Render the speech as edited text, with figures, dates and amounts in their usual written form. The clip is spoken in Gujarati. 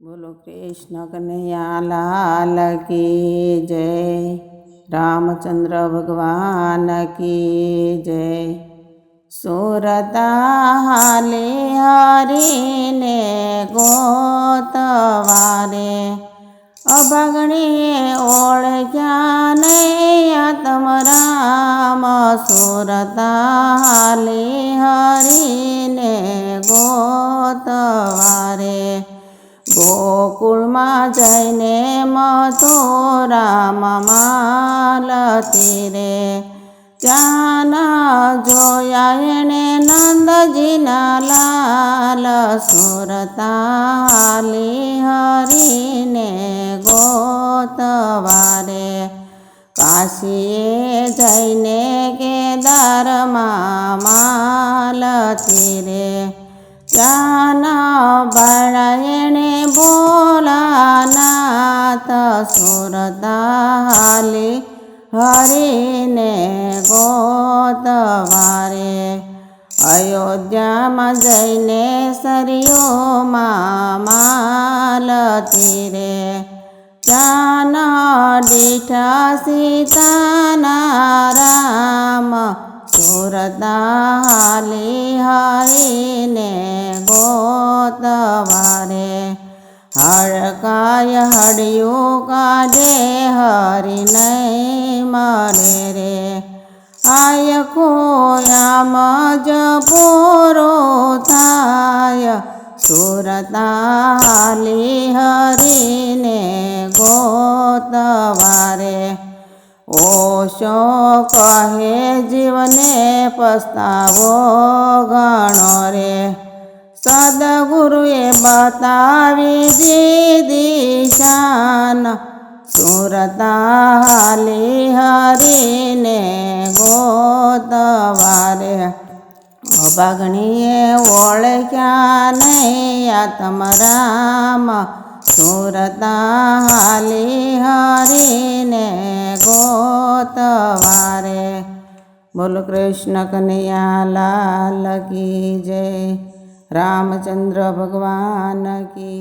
बोलो कृष्ण कन्हैया लाल की जय। रामचंद्र भगवान की जय। सुरता हाले हरि ने गोतवारे अभगणे ओळख्या नहीं आत्म राम। सुरता हाले हरि ने गोतवारे गोकुल में जैने मथुराમાં માલતી રે ત્યાં જોયા એણે નંદજીના લાલ। સુરતા હાલી હરીને ગોતવારે કાશીએ જઈને કેદારમાં માલતી રે ત્યાં બાળા એણે ભોલાનાથ। સુરતા હાલી હરીને ગોતવારે અયોધ્યામાં જઈને સરયોમાં માલતી રે ત્યાં દીઠા સીતાના રામ। સુરતા હાલી હરીને ગોતવારે હડકાય હડિયું કાઢે હરી નહીં મળે રે આયખો આમ જ પૂરો થાય। સુરતા હાલી હરીને ગોતવારે ઓશો કહે જીવને પસ્તાવો ઘણો રે સદગુરુએ બતાવી દીધી શાન। સુરતા હાલી હરીને ગોતવારે અભાગણીએ ઓળખ્યા નહીં આત્મ રામ। સુરતા હાલી હરીને ગોતવારે બોલો કૃષ્ણ કનૈયા લાલ કી જય। रामचंद्र भगवान की